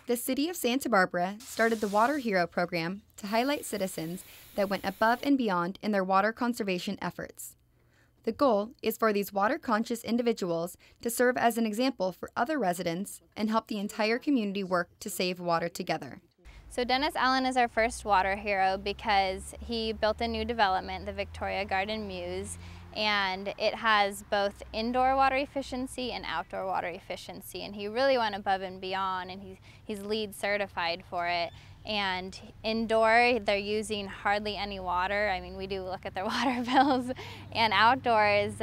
The city of Santa Barbara started the Water Hero program to highlight citizens that went above and beyond in their water conservation efforts. The goal is for these water-conscious individuals to serve as an example for other residents and help the entire community work to save water together. So Dennis Allen is our first water hero because he built a new development, the Victoria Garden Mews, and it has both indoor water efficiency and outdoor water efficiency, and he really went above and beyond, and he's LEED certified for it. And indoor, they're using hardly any water. I mean, we do look at their water bills. And outdoors,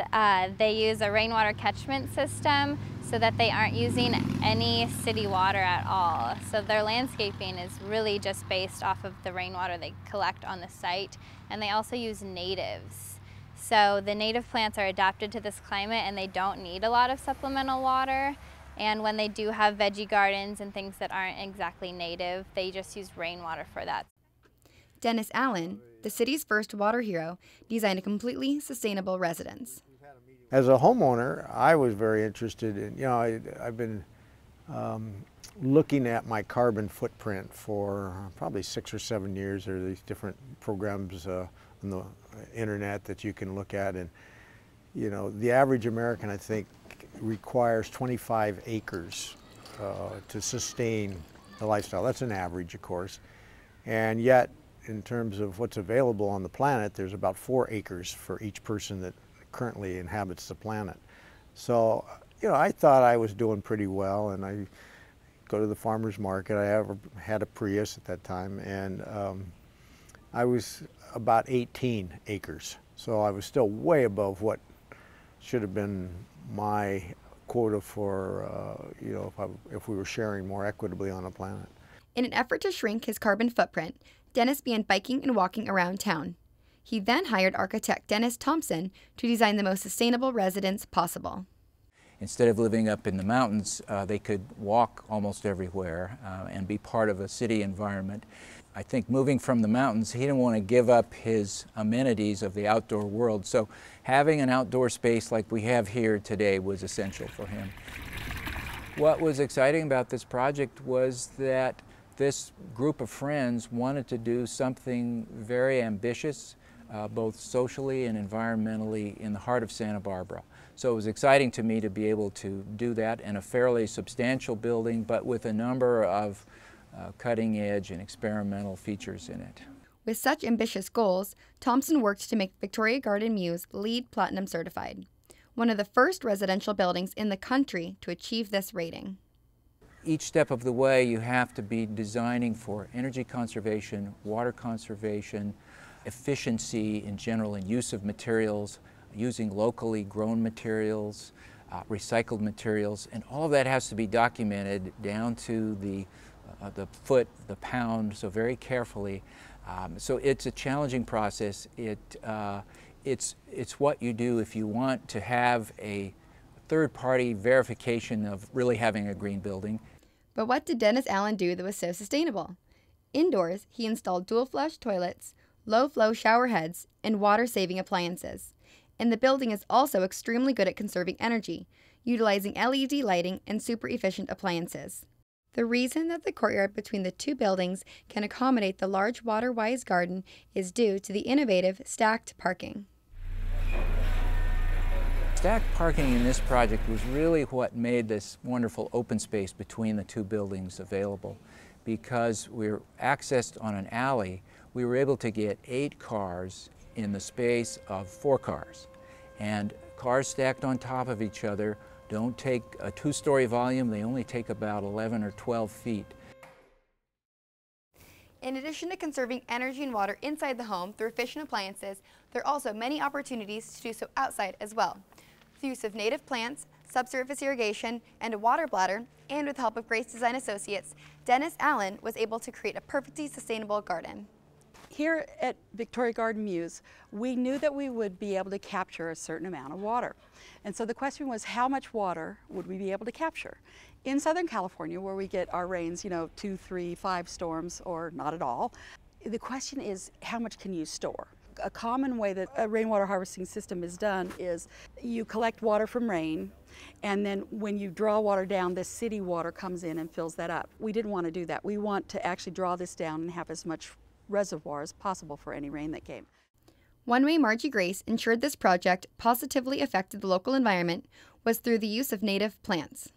they use a rainwater catchment system so that they aren't using any city water at all. So their landscaping is really just based off of the rainwater they collect on the site. And they also use natives. So the native plants are adapted to this climate and they don't need a lot of supplemental water. And when they do have veggie gardens and things that aren't exactly native, they just use rainwater for that. Dennis Allen, the city's first water hero, designed a completely sustainable residence. As a homeowner, I was very interested in, I've been looking at my carbon footprint for probably 6 or 7 years. There are these different programs on the internet that you can look at, and the average American, I think, requires 25 acres to sustain the lifestyle. That's an average, of course, and yet in terms of what's available on the planet, there's about 4 acres for each person that currently inhabits the planet. So I thought I was doing pretty well, and I go to the farmer's market. I had a Prius at that time, and I was about 18 acres, so I was still way above what should have been my quota for, if we were sharing more equitably on the planet. In an effort to shrink his carbon footprint, Dennis began biking and walking around town. He then hired architect Dennis Thompson to design the most sustainable residence possible. Instead of living up in the mountains, they could walk almost everywhere and be part of a city environment. I think moving from the mountains, he didn't want to give up his amenities of the outdoor world, so having an outdoor space like we have here today was essential for him. What was exciting about this project was that this group of friends wanted to do something very ambitious, both socially and environmentally, in the heart of Santa Barbara. So it was exciting to me to be able to do that in a fairly substantial building, but with a number of cutting edge and experimental features in it. With such ambitious goals, Thompson worked to make Victoria Garden Mews LEED Platinum certified, one of the first residential buildings in the country to achieve this rating. Each step of the way you have to be designing for energy conservation, water conservation, efficiency in general in use of materials, using locally grown materials, recycled materials, and all of that has to be documented down to the foot, the pound, so very carefully. So it's a challenging process. It's what you do if you want to have a third-party verification of really having a green building. But what did Dennis Allen do that was so sustainable? Indoors, he installed dual-flush toilets, low-flow shower heads, and water-saving appliances. And the building is also extremely good at conserving energy, utilizing LED lighting and super-efficient appliances. The reason that the courtyard between the two buildings can accommodate the large water-wise garden is due to the innovative stacked parking. Stacked parking in this project was really what made this wonderful open space between the two buildings available. Because we're accessed on an alley, we were able to get 8 cars in the space of 4 cars. And cars stacked on top of each other don't take a 2-story volume, they only take about 11 or 12 feet. In addition to conserving energy and water inside the home through efficient appliances, there are also many opportunities to do so outside as well. Through use of native plants, subsurface irrigation, and a water bladder, and with the help of Grace Design Associates, Dennis Allen was able to create a perfectly sustainable garden. Here at Victoria Garden Mews, we knew that we would be able to capture a certain amount of water. And so the question was, how much water would we be able to capture? In Southern California, where we get our rains, 2, 3, 5 storms, or not at all, the question is, how much can you store? A common way that a rainwater harvesting system is done is you collect water from rain, and then when you draw water down, this city water comes in and fills that up. We didn't want to do that. We want to actually draw this down and have as much reservoir as possible for any rain that came. One way Margie Grace ensured this project positively affected the local environment was through the use of native plants.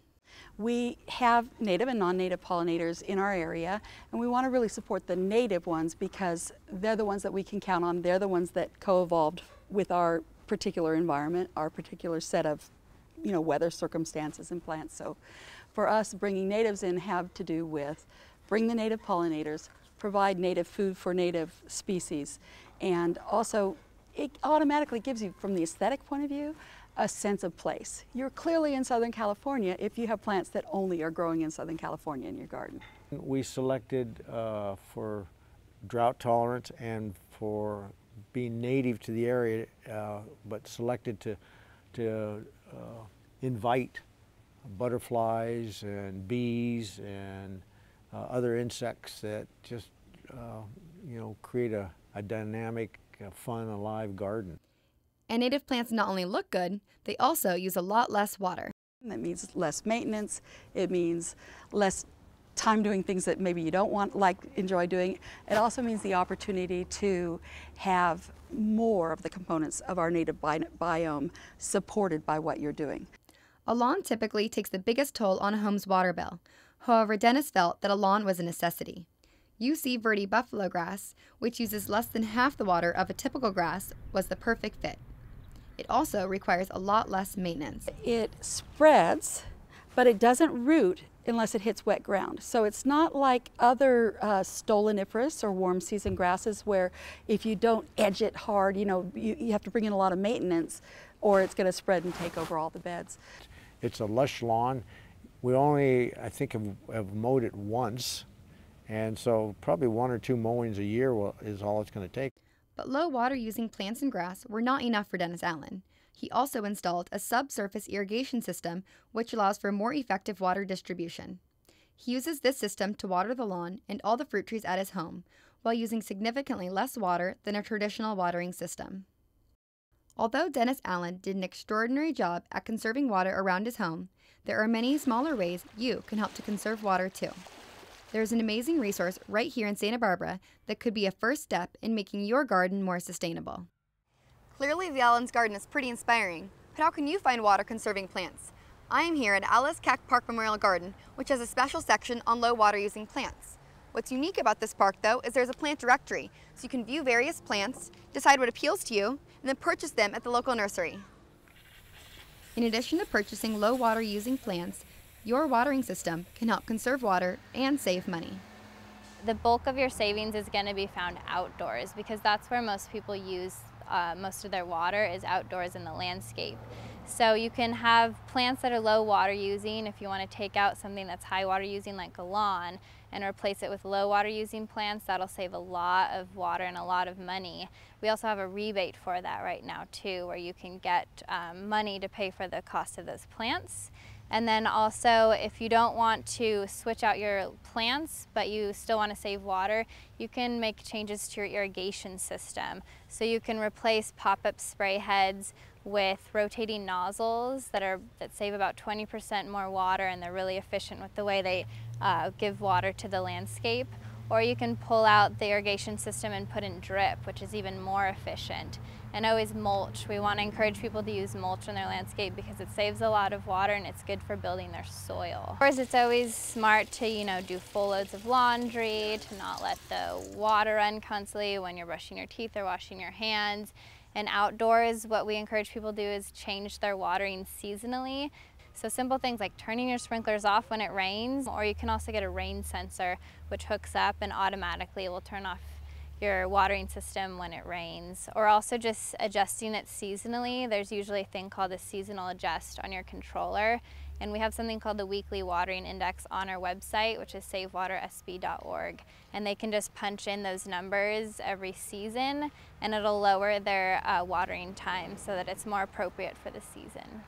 We have native and non-native pollinators in our area, and we want to really support the native ones because they're the ones that we can count on. They're the ones that co-evolved with our particular environment, our particular set of, weather circumstances and plants. So for us, bringing natives in have to do with bring the native pollinators, provide native food for native species, and also it automatically gives you, from the aesthetic point of view, a sense of place. You're clearly in Southern California if you have plants that only are growing in Southern California in your garden. We selected for drought tolerance and for being native to the area, but selected to invite butterflies and bees and other insects that just create a dynamic, fun, alive garden. And native plants not only look good, they also use a lot less water. That means less maintenance. It means less time doing things that maybe you don't enjoy doing. It also means the opportunity to have more of the components of our native biome supported by what you're doing. A lawn typically takes the biggest toll on a home's water bill. However, Dennis felt that a lawn was a necessity. UC Verde buffalo grass, which uses less than half the water of a typical grass, was the perfect fit. It also requires a lot less maintenance. It spreads, but it doesn't root unless it hits wet ground. So it's not like other stoloniferous or warm season grasses where if you don't edge it hard, you have to bring in a lot of maintenance or it's going to spread and take over all the beds. It's a lush lawn. We only, I think, have mowed it once, and so probably 1 or 2 mowings a year is all it's going to take. But low water using plants and grass were not enough for Dennis Allen. He also installed a subsurface irrigation system which allows for more effective water distribution. He uses this system to water the lawn and all the fruit trees at his home, while using significantly less water than a traditional watering system. Although Dennis Allen did an extraordinary job at conserving water around his home, there are many smaller ways you can help to conserve water too. There's an amazing resource right here in Santa Barbara that could be a first step in making your garden more sustainable. Clearly the Allen's garden is pretty inspiring, but how can you find water-conserving plants? I am here at Alice Keck Park Memorial Garden, which has a special section on low water-using plants. What's unique about this park, though, is there's a plant directory, so you can view various plants, decide what appeals to you, and then purchase them at the local nursery. In addition to purchasing low water-using plants, your watering system can help conserve water and save money. The bulk of your savings is going to be found outdoors because that's where most people use most of their water is outdoors in the landscape. So you can have plants that are low water using if you want to take out something that's high water using like a lawn and replace it with low water using plants. That'll save a lot of water and a lot of money. We also have a rebate for that right now too, where you can get money to pay for the cost of those plants. And then also, if you don't want to switch out your plants, but you still want to save water, you can make changes to your irrigation system. So you can replace pop-up spray heads with rotating nozzles that save about 20% more water, and they're really efficient with the way they give water to the landscape. Or you can pull out the irrigation system and put in drip, which is even more efficient. And always mulch. We want to encourage people to use mulch in their landscape because it saves a lot of water and it's good for building their soil. Of course, it's always smart to, do full loads of laundry, to not let the water run constantly when you're brushing your teeth or washing your hands. And outdoors, what we encourage people to do is change their watering seasonally. So simple things like turning your sprinklers off when it rains, or you can also get a rain sensor which hooks up and automatically will turn off your watering system when it rains, or also just adjusting it seasonally. There's usually a thing called a seasonal adjust on your controller, and we have something called the weekly watering index on our website, which is savewatersb.org, and they can just punch in those numbers every season and it'll lower their watering time so that it's more appropriate for the season.